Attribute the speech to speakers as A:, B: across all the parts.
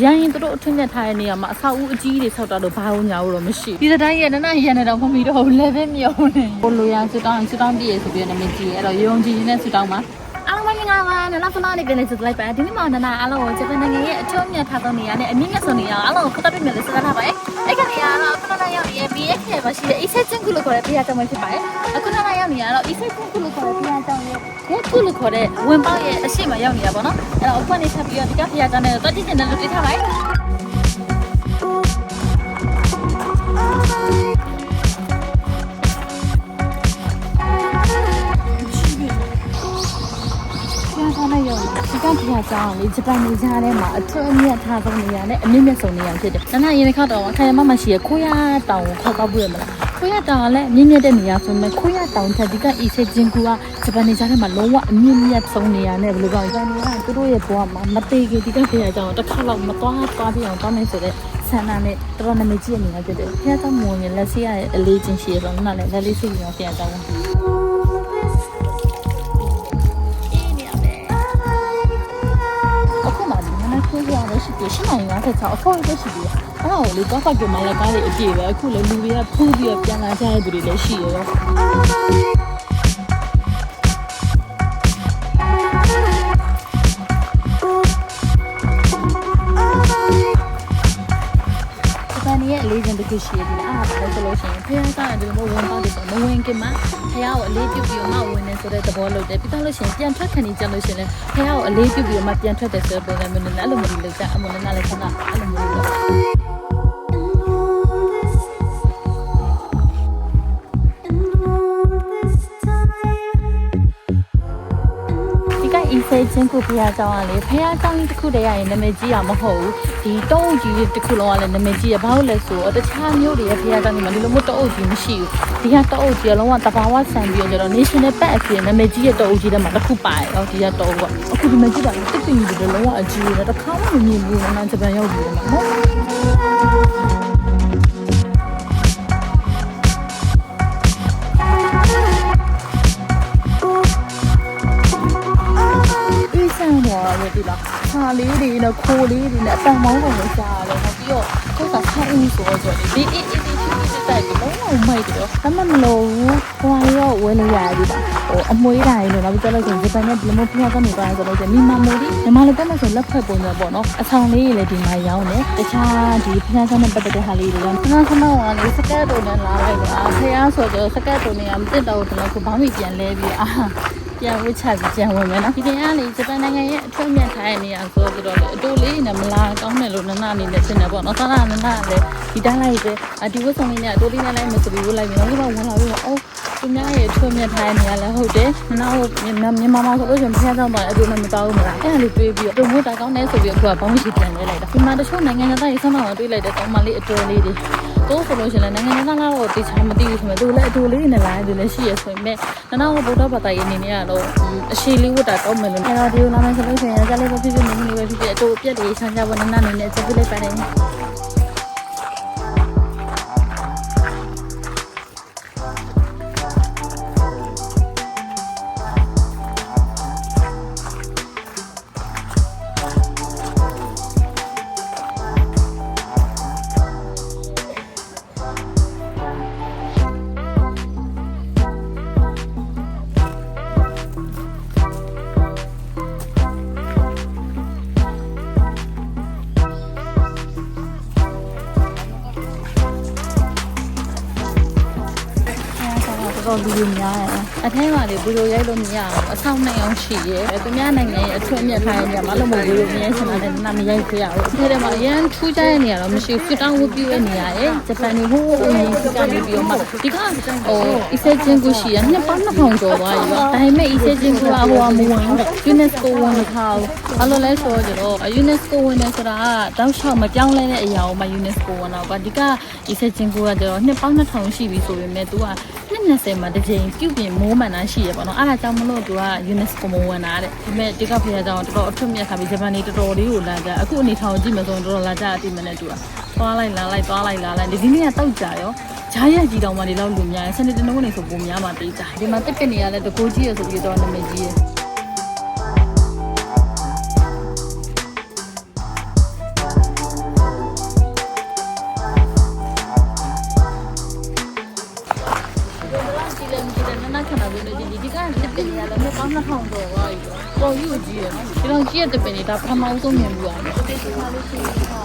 A: ရင်တို့အထက်မြက်ထားတဲ့နေရာမှာအဆောက်အဦအကြီးတွေဆောက်တာတော့ဘာလို့ညာလို့မရှိဒီတိုင်းရဲ့နနရန်နေတော့မမီတော့လည်းပဲမြုံနေဘလိုရစတောင်းပြည့်ဆိုပြီးနာမည်ကြီးအဲ့တော့ယုံကြည်နေတဲ့စတောင်းမှာအားလုံးမင်္ဂလာပါနနဖနာလေးပြန်နေစလိုက်ပါဒီနေ့မှာနနအားလုံးကိုဂျပန်နိုင်ငံရဲ့အထွတ်အမြတ်ထားသောနေရာနဲ့အမြင့်မြတ်ဆုံးနေရာအားလုံးကိုခတ်တက်ပြည့်နေစကားထားပါအဲ့ကနေရာတော့ခဏခဏရောက်နေပြီးရဲ့မှာရှိတဲ့အိဆက်ချင်းကုလို့ခေါ်တဲ့ဘုရားကျောင်းပဲဖြစ်ပါတယ်အခုနနရောက်နေရတော့အိဆက်ချင်းကုလို့ခေါ်တဲ့ဘုရားကျောင်းရဲ့ကုလို့ခေါ်တဲ့ဝင်ပေါက်ရဲ့အရှိမရောက်နေရပါတော့အဲ့တော့အခုကနေဆက်ပြီးတော့ဒီကဘုရားကျောင်းနဲ့တော့တည်တင်တယ်လို့တွေ့ထားပါတယ်ဒီကဖျားကြောင်းလေဂျပန်နေကြတဲ့မှာအထွတ်အမြတ်ထားဆုံးနေရနဲ့အမြင့်မြတ်ဆုံးနေရဖြစ်တယ်။နနရင်တစ်ခါတော့ခိုင်မမရှိရခိုးရတောင်ကိုခေါက်ကောက်ပြရမလား။ခိုးရတောင်ကလည်းအမြင့်မြတ်တဲ့နေရာဆိုမှခိုးရတောင်ထက်ဒီကအီဆေဂျင်ကူကဂျပန်နေကြတဲ့မှာလုံးဝအမြင့်မြတ်ဆုံးနေရနဲ့ဘယ်လိုပြောလဲ။ဂျပန်ကသူတို့ရဲ့ဘဝမှာမသေးခင်ဒီကဖျားကြောင်းတစ်ခါတော့မသွားပြအောင်တောင်းနေဆိုတဲ့ဆန္ဒနဲ့တော်နမကြီးအနေနဲ့ဖြစ်တယ်။ဖျားကြောင်းမဝင်လက်စီရရဲ့အလေးချင်းရှိရတော့နနလည်းလက်လေးစိတ်ရောဖျားကြောင်းရှိတယ်ရှိနိုင်တာဆက်အဖို့ရရှိတယ်အဲ့ဒါကိုလေတော့ဖတ်ကြမှာလည်းကားတွေအပြည့်ပဲအခုလည်းလူတွေကဖူးပြီးတော့ပြန်လာကြတဲ့သူတွေလည်းရှိရောအလေးချင်းတစ်ခုရှိရတယ်အားဘာလို့ဆိုလို့ရှိရင်ဖះကဒီလိုမျိုးဝင်ပေါက်တယ်ဆိုမဝင်ခင်မှာဖះကိုအလေးပြုတ်ပြီးတော့မှဝင်နေဆိုတဲ့သဘောလို့တယ်ပြီးတော့လို့ရှိရင်ပြန်ထွက်ခံနေကြလို့ရှိရင်လည်းဖះကိုအလေးပြုတ်ပြီးတော့မှပြန်ထွက်တယ်ဆိုတဲ့ပုံစံမျိုးနဲ့အဲ့လိုမျိုးလုပ်ကြအမနနာလည်းခဏအဲ့လိုမျိုးလုပ်伊些真古不要找啊嘞，不要找你这苦的呀，那么几样么好，ဒီတောအုပ်ကြီးတစ်ခုလုံးကလည်းနာမည်ကြီးရဘာလို့လဲဆိုတော့တခြားမျိုးတွေရဲ့ဖျားကြောင်းတွေမှာဒီလိုမျိုးတောအုပ်ကြီးမရှိဘူးဒီကတောအုပ်ကြီးကလုံးဝတဘာဝဆန်ပြီးတော့ national park အဖြစ်နာမည်ကြီးရဲ့တောအုပ်ကြီးထဲမှာတစ်ခုပါတယ်ဟောဒီကတောအုပ်ကအခုဒီမှာကြည့်ပါဦးတစ်ပင်ကြီးတွေလုံးဝအကြီးတယ်တစ်ခါမှမမြင်ဘူးနော်ဂျပန်ရောက်ပြီးတော့နော်ဒီလားခါလေးတွေနဲ့ခိုးလေးတွေနဲ့အတန်မောင်းကုန်လို့ရှားတယ်ပြီးတော့ကိုယ်ကဆောင်းဦးဆိုတော့ဒီအေးချီတိုက်ပြီးလုံးဝမိုက်တယ်တော့မလို့ဟိုရောဝဲလို့ရပြီပါဟိုအမွှေးတိုင်းလို့နောက်ပြီးတော့လည်းဂျပန်နဲ့ဒီလိုမျိုးဖျားကနေသွားဆိုတော့ညီမမိုးဒီညီမလေးတက်မှဆိုလက်ဖက်ပုံစံပေါ့နော်အဆောင်လေးတွေလည်းဒီမှာရောင်းတယ်တခြားဒီဖျားနဲ့ပတ်သက်တဲ့ဟာလေးတွေရောခဏခဏကနေစကတ်တုံနဲ့လာလိုက်တာဖျားဆိုတော့စကတ်တုံနဲ့မတက်တော့ဘူးတော့ဘာမှပြန်လဲပြီးပြန်ဝှချပြီးပြန်ဝင်မယ်နော်ဒီကနေ့လေဂျပန်နိုင်ငံရဲ့အထွတ်အမြတ်ထားတဲ့နေရာဆိုတော့လေအတူလေးနဲ့မလာကောင်းတယ်လို့နနအနေနဲ့ရှင်းတယ်ပေါ့နော်သာနနလည်းဒီတိုင်းလိုက်ပဲဒီဝတ်ဆောင်လေးနဲ့အတူလေးနဲ့လိုက်မစပြီးဝတ်လိုက်ပြီးတော့ဝင်လာပြီးတော့အော်သူများရဲ့အထွတ်အမြတ်ထားတဲ့နေရာလည်းဟုတ်တယ်နနဟိုမြန်မာမှာဆိုလို့ရှိရင်ဖျားတော့မှအတူနဲ့မတော်ဘူးမလားအဲ့ဒါလေးတွေးပြီးတော့မို့တာကောင်းတယ်ဆိုပြီးအခုကဘောင်းရှိပြန်လဲလိုက်တာဒီမှာတချို့နိုင်ငံသားတွေဆမ်းမှာတွေးလိုက်တဲ့ကောင်းမလေးအတူလေးတွေတော့ဆိုလို့ရှိရင်နိုင်ငံသားလားတော့တေချာမသိဘူးဆိုမှသူလည်းအတူလေးနဲ့လာတယ်လည်းရှိရဆိုပေမဲ့နနဟိုဗုဒ္ဓဘာသာရေးအနေနဲ့ကတော့အရှိလေးဝတ်တာကောင်းမယ်လို့အဲ့တော့ဒီလိုလာမယ်ဆိုလို့ရှိရင်ရကြလေးပဲဖြစ်ဖြစ်နေနေပဲဖြစ်ဖြစ်အတူပြက်တွေဆန်းကြဖို့နနအနေနဲ့ချက်ပြလိုက်ပါတယ်တော့လူတွေများတယ်အထဲမှာလေဘီလိုရိုက်လို့မရအောင်အဆောင်နှစ်အောင်ရှိရဲသူများနိုင်ငံရဲ့အထွတ်အမြတ်ထားတဲ့နေရာမှာလို့မဘီလိုမြဲချင်တာနဲ့နာမရိုက်ခွေရအောင်ဒီထဲမှာအရန်ထူးခြားတဲ့နေရာတော့မရှိဘူးတောင်းဝပြည့်ရဲ့နေရာရဲ့ဂျပန်နေဟိုးအရင်ကကနေပြီးတော့မှဒီကအီဆေဂျင်ကူရှိရနှစ်ပေါင်း2000ကျော်သွားပြီပေါ့ဒါပေမဲ့အီဆေဂျင်ကူကဟိုကမဝင်ဘူး UNESCO ဝင်မထားဘူးဘာလို့လဲဆိုတော့ UNESCO ဝင်နေဆိုတာကတောက်လျှောက်မပြောင်းလဲတဲ့အရာကိုမှ UNESCO ဝင်တော့ဒီကအီဆေဂျင်ကူကကျတော့နှစ်ပေါင်း2000ရှိပြီဆိုပေမဲ့သူက20မှာတစ်ချိန်ပြုပြင်မိုးမှန်တာရှိရပေါ့နော်အဲ့ဒါကြောင့်မလို့သူက UNESCO မဝင်တာတဲ့ဒါပေမဲ့ဒီကဖေးကြောင်တော်တော်အထွတ်မြတ်ခါပြီးဂျပန်နေတော်တော်လေးကိုလာကြအခုအနေထောင်ကြည့်မယ်ဆိုရင်တော်တော်လာကြအတိမနဲ့သူကသွားလိုက်လာလိုက်သွားလိုက်လာလိုက်ဒီနေ့ကတောက်ကြရောဂျားရက်ကြီးတောင်မှဒီလောက်လူများစနေတနုံးနေဆိုပုံများမှတေးကြဒီမှာတစ်ပစ်နေရလဲတကိုးကြီးရဆိုပြီးတော့နာမည်ကြီးရ တော်ကြီးကိုကြီးရနော်ဒီတော့ကြီးရတဲ့ပင်လေးဒါပထမဆုံးမြင်ဘူးရတယ်ဒီခါလေးရှိတာ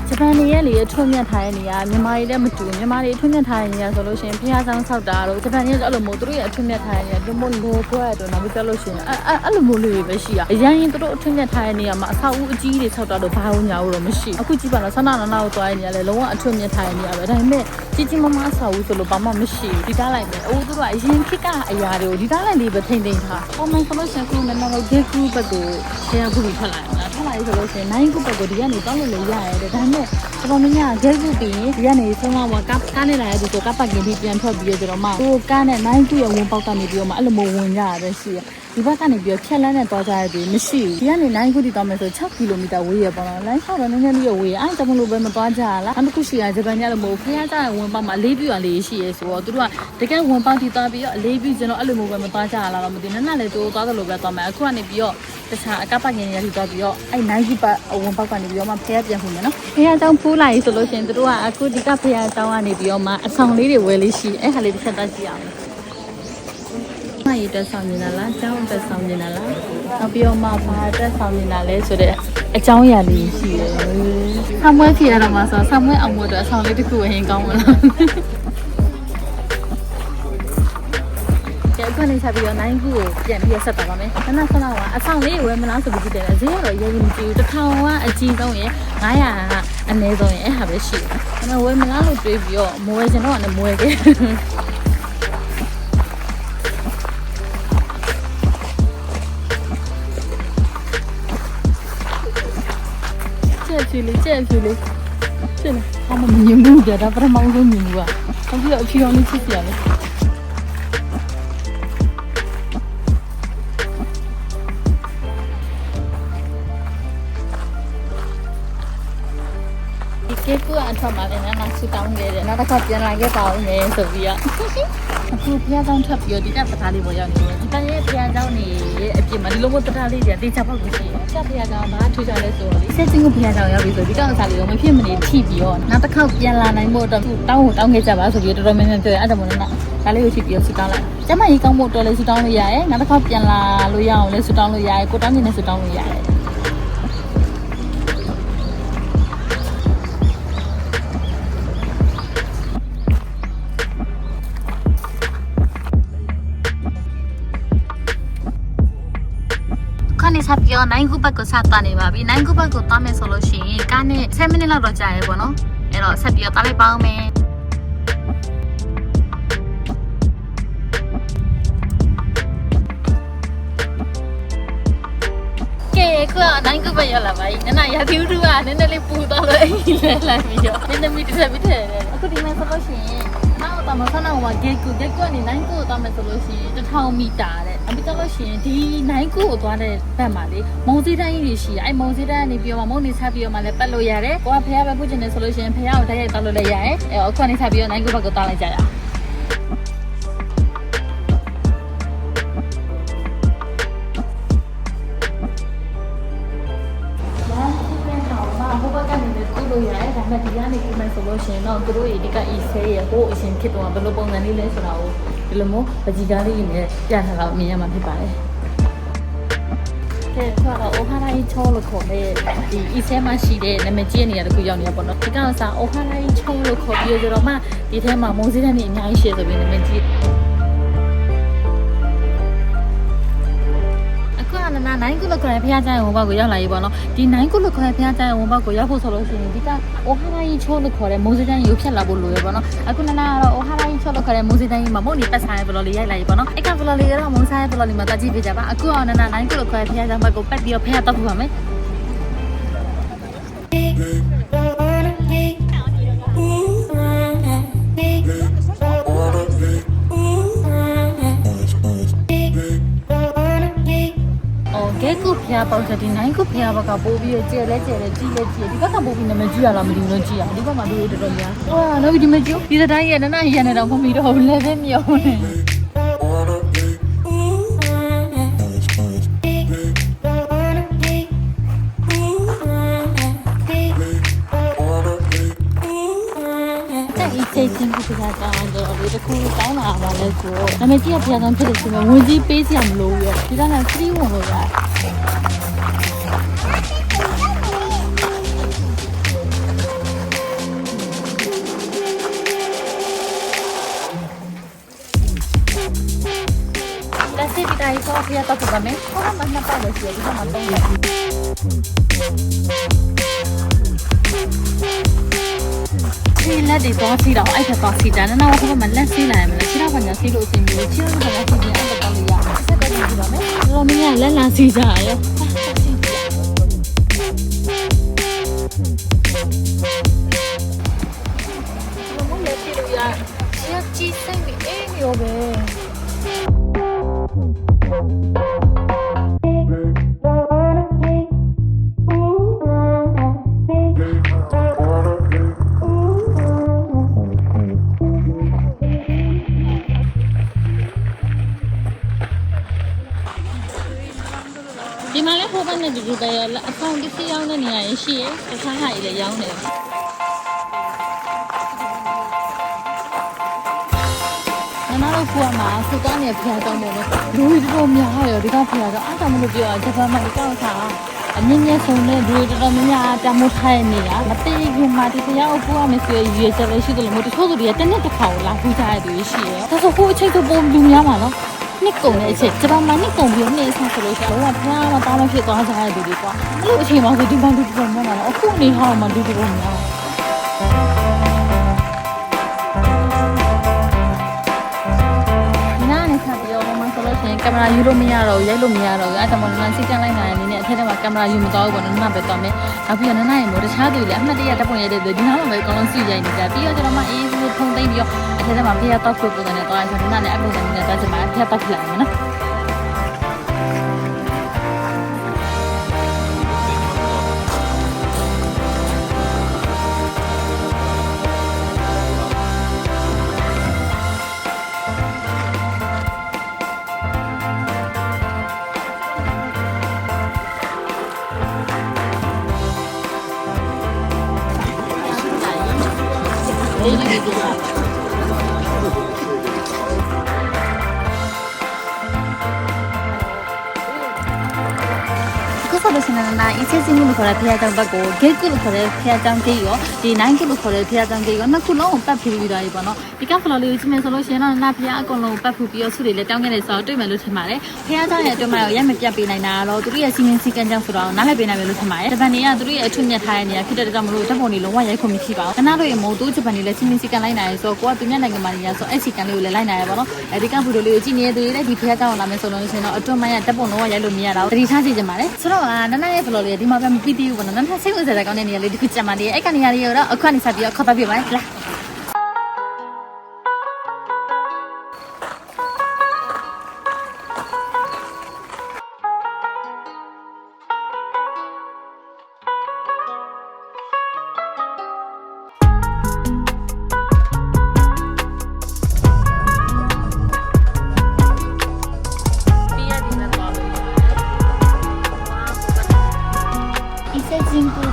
A: ဂျပန်နေရဲ့လေအထွတ်မြတ်ထားတဲ့နေရာမြန်မာတွေလည်းမတူမြန်မာတွေအထွတ်မြတ်ထားတဲ့နေရာဆိုလို့ရှိရင်ဖျားဆောင်ဆောက်တာတို့ဂျပန်ရဲ့အဲ့လိုမျိုးသူတို့ရဲ့အထွတ်မြတ်ထားတဲ့နေရာဒီမို့လေခွဲတော့နောက်ပြီးပြောလို့ရှိရင်အဲ့လိုမျိုးလေးတွေပဲရှိရအရင်သူတို့အထွတ်မြတ်ထားတဲ့နေရာမှာအဆောက်အဦအကြီးတွေဆောက်တာတော့ဘာလို့ညာလို့မရှိအခုကြည့်ပါတော့ဆန္ဒနာနာကိုသွားတဲ့နေရာလေလုံးဝအထွတ်မြတ်ထားတဲ့နေရာပဲဒါပေမဲ့ကြီးကြီးမားမားအဆောက်အဦဆိုလို့ဘာမှမရှိဘူးဒီကားလိုက်ပဲအိုးသူတို့ကအရင်ခေတ်ကအရာတွေကိုဒီကားလိုက်လေးပဲထိမ့်သိမ့်ထားအော်မန်ဆိုလို့ရှိရင်ခုနကတော့ gate group ဘက်ကိုဆရာကူထွက်လာတယ်ထွက်လာပြီဆိုလို့ရှိရင်9 group ဘက်ကိုဒီကနေတောင်းလို့လည်းရရတယ်ဒါပေမဲ့တော်တော်များများ gate group ပြီးရင်ဒီကနေဆုံးမကကားနဲ့လာရသူကကပတ်ကင်းပြီးပြန်ထွက်ပြီးတော့မှသူကားနဲ့9 group ရဲ့ဝင်ပေါက်ကနေပြီးတော့မှအဲ့လိုမျိုးဝင်ကြရတယ်ရှိရဒီဘက်ကနေပြီးဖြက်လန်းနဲ့သွားကြရပြီမရှိဘူးဒီကနေ9 group တိတောင်းမယ်ဆို6 ကီလိုမီတာဝေးရပေါ့နော်လမ်းလျှောက်တော့နည်းနည်းလေးဝေးရအဲ့ဒါမှမလို့ပဲမသွားကြရလားနောက်တစ်ခုရှိရဂျပန်ညလို့မဟုတ်ဖျားကြတဲ့ဝင်ပေါက်မှာ၄ပြူရလေးရှိရဲဆိုတော့သူတို့ကတကယ်ဝင်ပေါက်တိသွားပြီးတော့၄ပြူကျွန်တော်အဲ့လိုမျိုးပဲမသွားကြရလားတော့မသိနည်းနည်းလေးသူသွားတယ်လို့ပဲသွားမယ်အခုကနေပြီးတော့တခြားအကပတ်ငင်ရည်သွားပြီးတော့အဲ့9 group ဝင်ပေါက်ကနေပြီးတော့မှဖျားပြန်ခုမယ်နော်ဖျားကြောင်ဖူးလိုက်ဆိုလို့ရှိရင်သူတို့ကအခုဒီကဖျားကြောင်ကနေပြီးတော့မှအဆောင်လေးတွေဝယ်လေးရှိအဲ့ဟာလေးတစ်ချက်သားကြည့်အောင်မရတဲ့ဆောင်နေတာလားကျောင်းတက်ဆောင်နေတာလားနောက်ပြီးတော့မှဘာတက်ဆောင်နေတာလဲဆိုတဲ့အကြောင်းအရာလေးရှိတယ်။ဆောင်းမွေးဖြစ်ရတော့မှဆိုဆောင်းမွေးအောင်မို့တော့အဆောင်လေးတစ်ခုဝင်ကောင်းမလား။ကျန်ကနေဆက်ပြီးတော့9ခုကိုပြန်ပြီးဆက်တာပါမယ်။ခဏခဏကအဆောင်လေးဝယ်မလားဆိုပြီးကြည့်တယ်။ဈေးကတော့ရေရင်မကြည့်ဘူး။1000ကအကြီးဆုံးရယ်900ကအနည်းဆုံးရယ်အဲ့ဟာပဲရှိတယ်။ဒါပေမဲ့ဝယ်မလားလို့တွေးပြီးတော့မဝယ်ချင်တော့လည်းမဝယ်ခဲ့။ကျက်ဖြူလေးရှင်းတယ်အမမြင်ဘူးကြတာပထမဆုံးမြင်ဘူးอ่ะအခုတော့အဖြူအောင်လေးချစ်ပြရမယ်ဒီကေကူအထမလည်းနာဆူတောင်းနေတယ်နောက်တစ်ခါပြန်လာခဲ့ပါဦးမယ်ဆိုပြီးတော့အခုဖျားဆောင်ထပ်ပြီးတော့ဒီကပသားလေးပေါ်ရောက်နေတယ်ဒီတန်ရဲ့ဖျားဆောင်နေအပြင်မှာဒီလိုမျိုးပသားလေးတွေတေချာပေါက်ကိုရှိတယ်ချက်ဖျားဆောင်မှာထူကြလဲဆိုတော့လေဆက်ချင်းကိုဖျားဆောင်ရောက်ပြီဆိုဒီကောင်စားလေးတော့မဖြစ်မနေထိပြီးတော့နောက်တစ်ခေါက်ပြန်လာနိုင်ဖို့တော့တောင်းခဲ့ကြပါဆိုပြီးတော်တော်များများပြောရအဲ့ဒါမို့လို့ဒါလေးကိုထိပြီးတော့ဆူတောင်းလိုက်ကျမကြီးကောင်းဖို့တော်လေးဆူတောင်းလို့ရတယ်နောက်တစ်ခေါက်ပြန်လာလို့ရအောင်လဲဆူတောင်းလို့ရတယ်ကိုတောင်းနေဆူတောင်းလို့ရတယ်နေစားပြီးတော့9ခုဘက်ကိုစသွားနေပါပြီ9ခုဘက်ကိုသွားမယ်ဆိုလို့ရှိရင်ကားနဲ့10မိနစ်လောက်တော့ကြာရဲပေါ့နော်အဲ့တော့ဆက်ပြီးတော့သွားလိုက်ပါဦးမယ်ကဲခုက9ခုဘက်ရောက်လာပါပြီနနရာသီဥတုကနည်းနည်းလေးပူသွားလို့အိမ်လဲလိုက်ပြီးတော့နည်းနည်းမိတစ်ဆက်ပြီးထည့်တယ်အခုဒီမှာဆိုလို့ရှိရင်နောက်တော့မဆန်းတော့ဂိတ်ကူကနေ9ခုကိုသွားမယ်ဆိုလို့ရှိရင်1000မီတာတဲ့အပြီးတော့လို့ရှိရင်ဒီ9ခုကိုသွားတဲ့ဘက်မှာလေမုံစည်းတန်းကြီးတွေရှိရအဲ့မုံစည်းတန်းကနေပြီးတော့မုံနေဆက်ပြီးတော့မှလည်းပတ်လို့ရတယ်ကိုကဖះပဲဖွင့်ချင်တယ်ဆိုလို့ရှိရင်ဖះကိုတိုက်ရိုက်တောက်လို့လည်းရတယ်အဲ့အခုကနေဆက်ပြီးတော့9ခုဘက်ကိုသွားလိုက်ကြရအောင်ရတယ်ဒါပေမဲ့ဒီကနေပြန်မယ်ဆိုလို့ရှိရင်တော့သူတို့ဒီကအီဆဲရဟိုအရှင်ဖြစ်တော့ဘယ်လိုပုံစံလေးလဲဆိုတာကိုဒီလိုမျိုးပကြီးကားလေးနဲ့ပြန်ထားတော့မြင်ရမှာဖြစ်ပါတယ်ကဲဆိုတော့အိုဟာရာကြီးချောလို့ခေါ်တဲ့ဒီအီဆဲမှာရှိတဲ့နာမည်ကြီးနေရာတခုရောက်နေရပေါ့နော်ဒီကောင်စားအိုဟာရာကြီးချောလို့ခေါ်ပြီးဆိုတော့မှဒီထဲမှာမုံစည်းတန်းတွေအများကြီးရှိဆိုပြီးနာမည်ကြီးနာ9ခုလောက်ခေါ်တဲ့ဖျားကျိုင်းဝန်ပေါက်ကိုရောက်လာပြီပေါ့နော်ဒီ9ခုလောက်ခေါ်တဲ့ဖျားကျိုင်းဝန်ပေါက်ကိုရောက်ဖို့ဆိုလို့ရှိရင်ဒီကအိုဟာရာကြီးချိုးလို့ခေါ်တဲ့မိုးစည်းတန်းကြီးကိုဖြတ်လာဖို့လိုရပေါ့နော်အခုနကတော့အိုဟာရာကြီးချိုးလို့ခေါ်တဲ့မိုးစည်းတန်းကြီးမှာမုန်ဒီပတ်ဆိုင်ဘလော်လေးရိုက်လာပြီပေါ့နော်အဲ့ကဘလော်လေးကတော့မုံဆိုင်ဘလော်လေးမှာတက်ကြည့်ပေးကြပါအခုက9ခုလောက်ခေါ်တဲ့ဖျားကျိုင်းဘက်ကိုပတ်ပြီးတော့ဖျားတောက်ဖို့ပါမယ်ကဲခုဖျားပေါက်တဲ့ဒီ9ခုဖျားဘက်ကပိုးပြီးကျဲလဲကြီးလဲကြီးဒီဘက်ကပိုးပြီးနာမည်ကြီးရလားမသိဘူးလို့ကြီးရဒီဘက်မှာတို့တော်တော်များဟာနောက်ဒီမကြီးဒီတိုင်းရနနရနေတော့မမီတော့ဘူးလည်းပဲမြောင်းနေချိန်ချင်းကိုပြတာတောင်းတော့ဒီတစ်ခုတောင်းလာ လဲဆိုတော့နာမည်ကြီးကဖျားကြောင်ဖြစ်တယ်ဆိုတော့ဝင်ကြီးပေးစရာမလိုဘူးရောဒီကနေ့3ဝင်လို့ရတယ်လက်စစ်တိုင်းဆိုဖျားတော့ပါမယ်ဟောမှနှစ်ပတ်လို့ရှိတယ်ဒီကမှာ3ရက်ဒီလက်တွေတော့စီတော့အဲ့ဒါတော့စီတယ်နော်ဘာမှမလက်စီနိုင်မလားခြေတော့ကညာစီလို့အစီမျိုးခြေတော့ကညာစီပြန်အဲ့ဒါတော့လို့ရဆက်တယ်ကြည့်ပါမယ်တော်မင်းကလက်လာစီကြရရောဘယ်လိုလဲကြည့်လို့ရခြေကြီးစိတ်ပြီးအေးမျိုးပဲဒီမှာလည်းဟိုဘက်နဲ့ဒီလိုပဲအဖောင်းတစ်စီးရောင်းတဲ့နေရာရရှိရဲ့တခြားဟာကြီးလည်းရောင်းတယ်နမတို့ကမှာစကနေဖျားတော့တယ်လူတွေတော်များရောဒီကဖျားတော့အားကြောင့်မလို့ပြောဂျပန်မှာဒီကောက်စားအမြင့်မြတ်ဆုံးတဲ့လူတွေတော်များများတမိုးထိုင်နေတာမသိခင်မှာဒီဖျားကိုပို့ရမယ်ဆိုရည်ရချက်လည်းရှိတယ်လို့မို့တချို့သူတွေကတစ်နှစ်တစ်ခါကိုလာဖူးကြရတဲ့လူရှိရဲ့ဒါဆိုဟိုအချိန်ကပုံလူများမှာနော်နှစ်ကုန်တဲ့အချိန်ကျွန်တော်မှနှစ်ကုန်ပြီးနေ့ဆက်ဆိုလို့ရှိရင်တော့ဖျားမတောင်းမဖြစ်သွားကြတဲ့လူတွေကွာအဲ့လိုအချိန်မှာဆိုဒီဘန်လူတွေမှတော့အခုနေဟောင်းမှလူတွေများကင်မရာယူလို့မရတော့ရိုက်လို့မရတော့အဲ့ဒါမှလည်းစိတ်ကြလိုက်နိုင်နေနဲ့အထက်ထဲမှာကင်မရာယူမသွားဘူးပေါ့နော်နမပဲသွားမယ်နောက်ပြီးတော့နနရဲ့မို့တခြားသူတွေလည်းအမှတ်တရတပ်ပုံရိုက်တဲ့ဒီနားမှာပဲအကုန်လုံးစီရိုက်နေကြပြီးတော့ကျွန်တော်မှအေးအေးဖုန်းသိမ်းပြီးတော့အထက်ထဲမှာဖျားတော့ဖို့ပုံစံနဲ့သွားရင်နနလည်းအပုံစံနဲ့သွားချင်မှာဖျားတော့ဖြစ်လာမယ်နော်လို့ရှိရင်နာအစ်စစ်စစ်မှုလို့ခေါ်တဲ့ဖျားကြောင်ဘက်ကိုဂိတ်ကုလို့ခေါ်တဲ့ဖျားကြောင်ဂိတ်ရောဒီနိုင်ကုလို့ခေါ်တဲ့ဖျားကြောင်ဂိတ်ရောနှစ်ခုလုံးကိုပတ်ဖူးပြီးသွားပြီပေါ့နော်ဒီကဖလော်လေးကိုကြည့်မယ်ဆိုလို့ရှိရင်တော့နာဖျားအကုန်လုံးပတ်ဖူးပြီးတော့ဆုတွေလည်းတောင်းခဲ့တယ်ဆိုတော့တွေ့မယ်လို့ထင်ပါတယ်ဖျားကြောင်ရဲ့အတွင်းမှာရက်မပြတ်ပေးနိုင်တာတော့သူတို့ရဲ့စီမင်းစီကန်းကြောင့်ဆိုတော့နားလည်ပေးနိုင်မယ်လို့ထင်ပါတယ်ဂျပန်တွေကသူတို့ရဲ့အထွတ်မြတ်ထားတဲ့နေရာဖြစ်တဲ့ကြောင့်မလို့ဓာတ်ပုံတွေလုံးဝရိုက်ခွင့်မရှိပါဘူးကနာတို့ရဲ့မို့သူဂျပန်တွေလည်းစီမင်းစီကန်းလိုက်နိုင်ဆိုတော့ကိုကသူမြတ်နိုင်ငံမှာနေရဆိုအဲ့စီကန်းလေးကိုလည်းလိုက်နိုင်ရပါတော့အဲဒီကဖူတို့လေးကိုကြည့်နေတဲ့သူတွေလည်းဒီဖျားကြောင်လာမယ်ဆိုလို့ရှိရင်တော့အတွင်းမှာဓာတ်ပုံလုံးဝရိုက်လို့မရတော့တတိထားစီကြပါတယ်ဆိုတော့နနရဲ့ဖလော်လေးဒီမှာပဲမပြီးသေးဘူးပေါ့နော်နန်းထစိတ်ဝင်စားတဲ့ကောင်းတဲ့နေရာလေးတစ်ခုကြံပါသေးတယ်အဲ့ကနေရာလေးကိုတော့အခုကနေစပြီးတော့ခေါ်သွားပြပါမယ်လား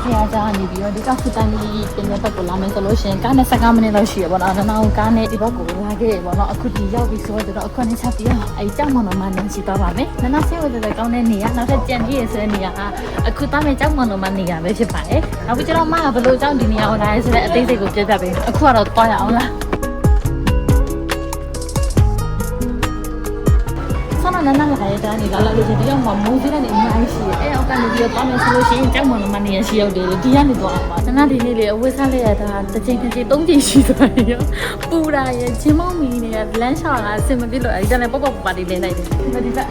A: ဖျားကြောင်နေပြီးတော့ဒီကဖူတန်ကြီးပြင်တဲ့ဘက်ကိုလာမယ်ဆိုလို့ရှိရင်ကားနဲ့15မိနစ်လောက်ရှိရပေါ့နော်။နောက်ကားနဲ့ဒီဘက်ကိုလာခဲ့ရပေါ့နော်။အခုဒီရောက်ပြီဆိုတော့အခုနဲ့ချက်ပြီးတော့အဲဒီကြောင်မတော်မှနေရှိသွားပါမယ်။နောက်ဆေးဝယ်တဲ့ကောင်းတဲ့နေရာနောက်ထပ်ကြံပြည့်ရဆိုတဲ့နေရာဟာအခုသားမဲ့ကြောင်မတော်မှနေရာပဲဖြစ်ပါတယ်။နောက်ပြီးကျွန်တော်မကဘလို့ကြောင်ဒီနေရာကိုလာရဲဆိုတဲ့အသေးစိတ်ကိုပြပြပေးမယ်။အခုကတော့သွားရအောင်လား။နန်းကလည်းတိုင်းနေလာလို့ဒီရောက်မှာမိုးစင်းကနေအများကြီးရှိတယ်အဲအောက်ကနေပြီးတော့သွားမယ်ဆိုလို့ရှိရင်ကြောက်မှန်မှနေရရှိရောက်တယ်ဒီကနေသွားအောင်ပါနန်းဒီနေ့လေအဝတ်စားလိုက်ရတာတစ်ချိန်3ချိန်ရှိသွားတယ်ရောပူတာရဲ့ချင်းမောင်းမီနေရလမ်းလျှောက်လာအဆင်မပြေလို့အဲဒီကလည်းပေါ့ပေါ့ပါတီလင်းလိုက်တယ်ဒီဘက်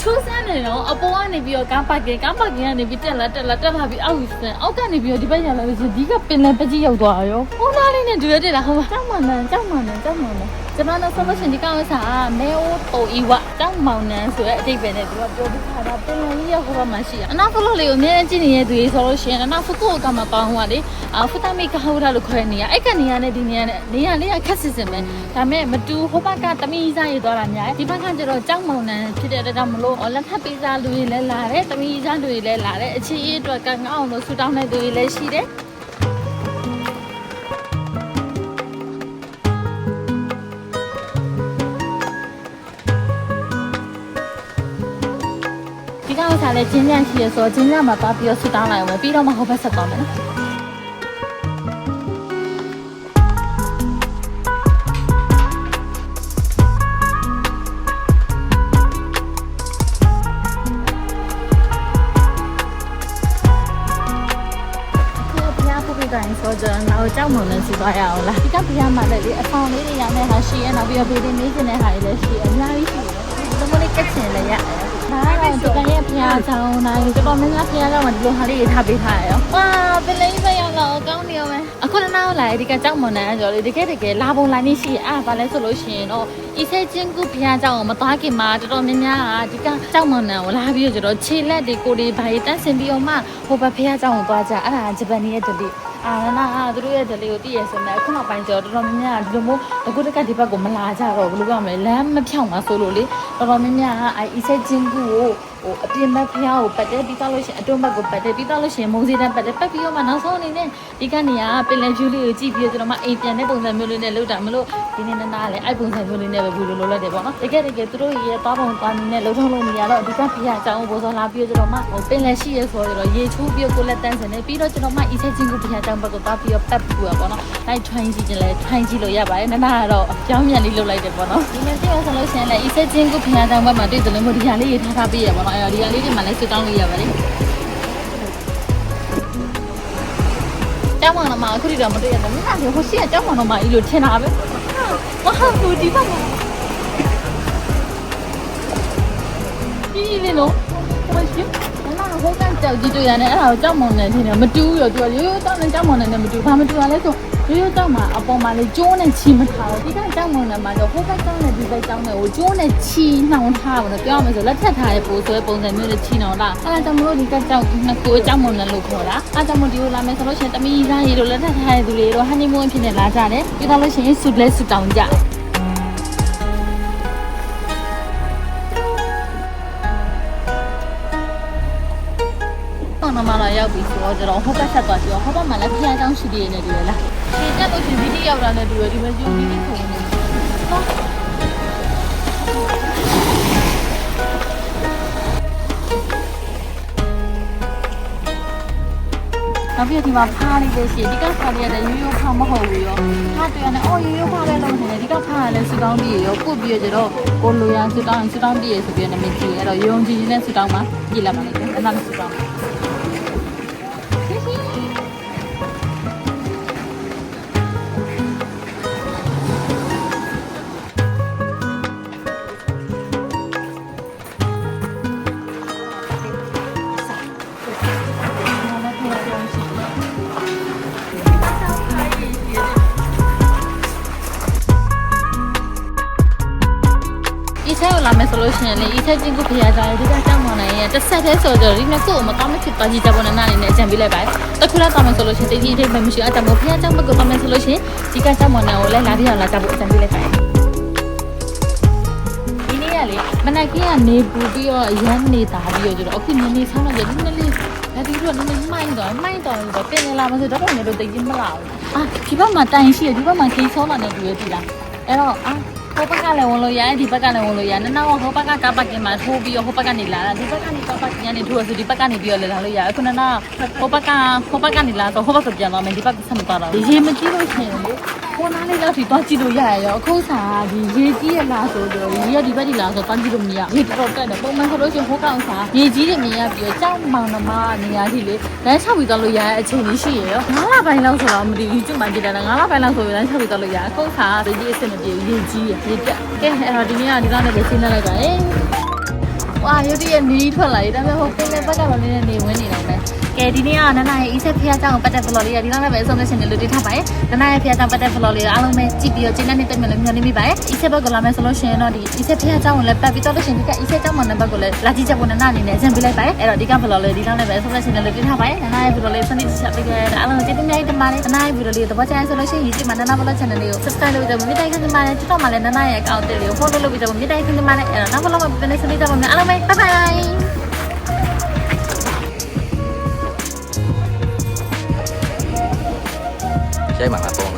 A: ထိုးစမ်းနေတော့အပေါ်ကနေပြီးတော့ကားပါကင်ကနေပြီးတက်လာပြီးအောက်စမ်းအောက်ကနေပြီးတော့ဒီဘက်ရောက်လာလို့ဒီကပင်လယ်ပကြီးရောက်သွားရောဟိုနားလေးနဲ့တွေ့ရတယ်လားဟိုမှာကြောက်မှန်တယ်ကျွန်တော်တို့ဆိုလို့ရှိရင်ဒီကောင်ကမဲအိုးတိုအီဝကြောက်မောင်နန်းဆိုတဲ့အတိတ်ပဲနဲ့သူကပြောပြီးခါတာပင်လယ်ကြီးရောက်ဟိုဘက်မှာရှိရအနောက်ဖလို့လေးကိုအများကြီးကြည့်နေတဲ့သူတွေဆိုလို့ရှိရင်အနောက်ဖကုတ်ကမှပေါင်းဟိုကလေဖူတမီကဟိုဒါလို့ခေါ်နေရအဲ့ကနေရနဲ့ဒီနေရာနဲ့နေရာလေးကခက်စစ်စစ်ပဲဒါမဲ့မတူဟိုဘက်ကတမီးစားရသွားတာများဒီဘက်ကကျတော့ကြောက်မောင်နန်းဖြစ်တဲ့အတွက်ကြောင့်မလို့လက်ထပ်ပေးစားလူတွေလည်းလာတယ်တမီးစားလူတွေလည်းလာတယ်အခြေအေးအတွက်ကငေါအောင်လို့ဆူတောင်းတဲ့သူတွေလည်းရှိတယ် လည်းကျင်းညံရှိရဆိုကျင်းညံမှာသွားပြီးတော့ဆူတောင်းလိုက်အောင်ပြီးတော့မှဟိုဘက်ဆက်သွားမယ်နော် တိုင်းဆိုတော့နောက်ကြောက်မုံနဲ့စီသွားရအောင်လားဒီကပြရမှာလည်းအဆောင်လေးတွေရောင်းတဲ့ဟာရှိရနောက်ပြီးတော့ဘေးတင်နေနေတဲ့ဟာတွေလည်းရှိအများကြီးရှိတယ်ဒီလိုလေးကချင်လည်းရတယ်ဒါကတော့ဒီကနေ့ဖျားချောင်းနိုင်တော်တော်များများဖျားတော့မှဒီလိုဟာလေးတွေထားပေးထားရရောဝါပလိမ့်ပဲရောက်တော့ကောင်းနေရောမယ်အခုနောက်လာဒီကကြောက်မုံနဲ့ဆိုတော့တကယ်လာပုံလာနေရှိအားဘာလဲဆိုလို့ရှိရင်တော့ဤဆဲချင်းကူဖျားကြောင်းမသွားခင်မှာတော်တော်များများကဒီကကြောက်မုံနဲ့လာပြီးတော့ခြေလက်တွေကိုတွေဘာတွေတန်းဆင်ပြီးတော့မှဟိုဘဖျားကြောင်းကိုသွားကြအဲ့ဒါဂျပန်ရဲ့တတိနာသူတို့ရဲ့ဒလေးကိုတည်ရစမယ်ခုနောက်ပိုင်းကျတော့တော်တော်များများဒီလိုမျိုးအခုတက်ကဒီဘက်ကိုမလာကြတော့ဘယ်လိုပြောမလဲလမ်းမဖြောင်းမှာဆိုလို့လေတော်တော်များများအဆက်ချင်းကူကိုဟိုအပြင်ဘက်ဖျားကိုပတ်တယ်ပြီးတော့လို့ရှိရင်အတွင်းဘက်ကိုပတ်တယ်ပြီးတော့လို့ရှိရင်မုံစီတန်းပတ်တယ်ပတ်ပြီးတော့မှနောက်ဆုံးအနေနဲ့ဒီကနေကပင်လယ်ဖြူလေးကိုကြည့်ပြီးတော့ကျွန်တော်မအိမ်ပြန်တဲ့ပုံစံမျိုးလေးနဲ့လောက်တာမလို့ဒီနေ့နားလေအဲ့ပုံစံမျိုးလေးနဲ့ပဲဘူးလိုလိုက်တယ်ပေါ့နော်တကယ်သူတို့ရဲ့သွားပုံသွားနေနဲ့လှုပ်ထုံးလို့နေရတော့ဒီကဖျားအကြောင်းကိုပေါ်စောလာပြီးတော့မှဟိုပင်လယ်ရှိရဲဆိုတော့ရေချိုးပြီးကိုလက်တန်းစင်နေပြီးတော့ကျွန်တော်မအဆက်ချင်းကူဖျားအကြောင်းဘက်ကိုသွားပြီးတော့ပတ်ပြီးပေါ့နော်လိုက်ထွိုင်းကြည့်ကြလဲထွိုင်းကြည့်လို့ရပါတယ်နားကတော့အကြောင်းမြန်လေးလှုပ်လိုက်တယ်ပေါ့နော်ဒီနေ့ပြောဆိုလို့ရှိရင်လည်းအဆက်ချင်းကူဖျားအကြောင်းဘက်မှာတွေ့တယ်လို့ဒီဟာလေးရေးထားပေးရပေါ့နော်အဲ့တော့ဒီဟာလေးတွေမှာလည်းစတောင်းလို့ရပါတယ်ကျောင်းမောင်နှမအခုဒီတော့မတွေ့ရတယ်မင်းကဟိုရှိရကျောင်းမောင်နှမကြီးလို့ထင်တာပဲမဟုတ်ဘူးဒီဘက်မှာဒီလေနော်ဟိုရှိနာဟိုကန်ကြောက်ကြည့်တွေ့ရတယ်အဲ့ဒါကိုကျောင်းမောင်နဲ့ထင်တယ်မတူးရောသူကရိုးရိုးတောင်းနဲ့ကျောင်းမောင်နဲ့မတူဘာမတူရလဲဆိုရိုးရိုးတောင်းမှာအပေါ်မှာလေကျိုးနဲ့ချီမထားဘူးဒီကကျောင်းမောင်နဲ့မှာတော့ဟိုဘက်ကျောင်းနဲ့ဒီဘက်ကျောင်းနဲ့ကိုကျိုးနဲ့ချီနှောင်ထားပါတော့ပြောရမယ်ဆိုလက်ထက်ထားတဲ့ပိုးဆွဲပုံစံမျိုးနဲ့ချီနှောင်တာအဲ့ဒါကြောင့်မလို့ဒီကကျောင်းနှစ်ကိုကျောင်းမောင်နဲ့လို့ခေါ်တာအဲ့ဒါကြောင့်မို့ဒီလိုလာမယ်ဆိုလို့ရှိရင်တမီးသားရီတို့လက်ထက်ထားတဲ့သူတွေတို့ဟန်နီမွန်းဖြစ်နေလာကြတယ်ပြီးတော့လို့ရှိရင်ဆူလဲဆူတောင်းကြနမလာရောက်ပြီဆိုတော့ကျွန်တော်ဟိုဘက်ဆက်သွားကြည့်တော့ဟိုဘက်မှာလည်းဖျားချောင်းရှိသေးတယ်တူရလားဒီတက်လို့ရှိရင်ဗီဒီယိုရောက်တာနဲ့တူရဒီမှာယူပြီးပြီးဆိုနေတယ်နောက်ပြီးဒီမှာဖားလေးပဲရှိဒီကဖားလေးကလည်းရိုးရိုးဖားမဟုတ်ဘူးရောဖားတွေ့ရတယ်အော်ရိုးရိုးဖားပဲလို့နေတယ်ဒီကဖားကလည်းစူတောင်းပြီးရောပုတ်ပြီးရတော့ကိုလိုရန်စူတောင်းပြီးရဆိုပြီးနာမည်ကြီးအဲ့တော့ယုံကြည်နဲ့စူတောင်းမှာကြည့်လိုက်ပါလိမ့်မယ်အဲ့ဒါလည်းစူတောင်းီဆက်လာမယ်ဆိုလို့ရှိရင်လေဤဆက်ချင်းကိုဖျားကြတယ်ဒီကကြောက်မောင်နိုင်ရဲ့တစ်ဆက်သေးဆိုတော့ဒီနှစ်ခုမကောင်းမဖြစ်သွားကြည့်ကြပေါ်နေနာနေနဲ့အကြံပေးလိုက်ပါတယ်တခုလောက်သွားမယ်ဆိုလို့ရှိရင်တတိတိပဲမရှိအတမို့ဖျားကြောက်မကိုသွားမယ်ဆိုလို့ရှိရင်ဒီကကြောက်မောင်နိုင်ကိုလည်းလာပြီးတော့လာကြဖို့အကြံပေးလိုက်ပါတယ်ဒီနေ့ကလေမနက်ခင်းကနေပူပြီးတော့ရမ်းနေတာပြီးတော့အခုနည်းနည်းဆောင်းတော့ဒီနည်းလေးဒါဒီတော့နည်းနည်းမှိုင်းတော့ပြင်နေလာမဆိုတော့တော့လည်းတိတ်ကြီးမလာဘူးဒီဘက်မှာတိုင်ရှိတယ်ဒီဘက်မှာခေးဆောင်းလာနေတူရည်လားအဲ့တော့ဟိုဘက်ကလည်းဝင်လို့ရတယ်ဒီဘက်ကလည်းဝင်လို့ရတယ်နောက်ဟိုဘက်ကကပတ်ကင်မှာထိုးပြီးတော့ဟိုဘက်ကနေလာတာဒီဘက်ကနေကပတ်ကင်ကနေထိုးရဆိုဒီဘက်ကနေပြီးတော့လည်းလာလို့ရတယ်ခုနကဟိုဘက်ကနေလာတော့ဟိုဘက်ကိုပြန်သွားမယ်ဒီဘက်ဆက်မသွားတော့ရေမကြည့်လို့ရှိရင်လေဟိုနားလေးတော့ဒီသွားကြည့်လို့ရရရောအခုစားဒီရေကြီးရလားဆိုတော့ရေကဒီဘက်ဒီလားဆိုတော့ကြည့်လို့မရရေတော်တက်တယ်ပုံမှန်ဆိုလို့ရှိရင်ဟိုကောင်စားရေကြီးတွေမြင်ရပြီးတော့ကြောက်မောင်နှမနေရာကြီးလေလမ်းဆောက်ပြီးသွားလို့ရတဲ့အချိန်ကြီးရှိရရော9လပိုင်းလောက်ဆိုတော့မသိဘူးကျုပ်မှကြည့်တယ်9လပိုင်းလောက်ဆိုရင်လမ်းဆောက်ပြီးသွားလို့ရအခုစားရေကြီးအစ်မပြေရေကြီးရေတက်ကဲအဲ့တော့ဒီနေ့ကဒီလောက်နဲ့ပဲရှင်းလိုက်ပါလေ။ဝါရုပ်တရက်နီးထွက်လာပြီဒါပေမဲ့ဟိုပင်လယ်ဘက်ကတော့လည်းနေဝင်နေလိုက်မယ်။ကဲဒီနေ့ကနနာရဲ့ EZ ဖျားကြောင်ပတ်တဲ့ vlog လေးကဒီလောက်နဲ့ပဲအဆုံးသတ်ရှင်နေလို့တင်ထားပါတယ်။နနာရဲ့ဖျားကြောင်ပတ်တဲ့ vlog လေးအားလုံးပဲကြည့်ပြီးတော့ကျင်းတဲ့တက်မြင်လို့မျှော်လင့်မိပါတယ်။ EZ ဘက်ကလာမယ်ဆိုလို့ရှိရင်တော့ဒီ EZ ဖျားကြောင်ကိုလည်းပတ်ပြီးတော့လို့ရှိရင်ဒီက EZ ကြောင်မနံပါတ်ကိုလည်းလာကြည့်ချက်ဖို့နနာအနေနဲ့အဆင်ပေးလိုက်ပါတယ်။အဲ့တော့ဒီက vlog လေးဒီလောက်နဲ့ပဲအဆုံးသတ်ရှင်နေလို့တင်ထားပါတယ်။နနာရဲ့ vlog လေးစနေချက်ပေးကြတဲ့အားလုံးကျေးဇူးများတင်ပါတယ်။နနာရဲ့ vlog လေးသဘောကျရင်ဆိုလို့ရှိရင် YouTube မှာနနာ vlog channel လေးကို subscribe လုပ်ကြဖို့မြတ်တိုက်ခင်းတင်ပါတယ်။ကျွန်တော်မှလည်းနနာရဲ့ account လေးကို follow လုပ်ပြီးတော့မြတ်တိုက်ခင်းတင်ပါတယ်။အဲ့တော့နောက် vlog မှာပြန်နေစနေကြပါမယ်။အားလုံးပဲ bye bye
B: ใช่ไหมครับผม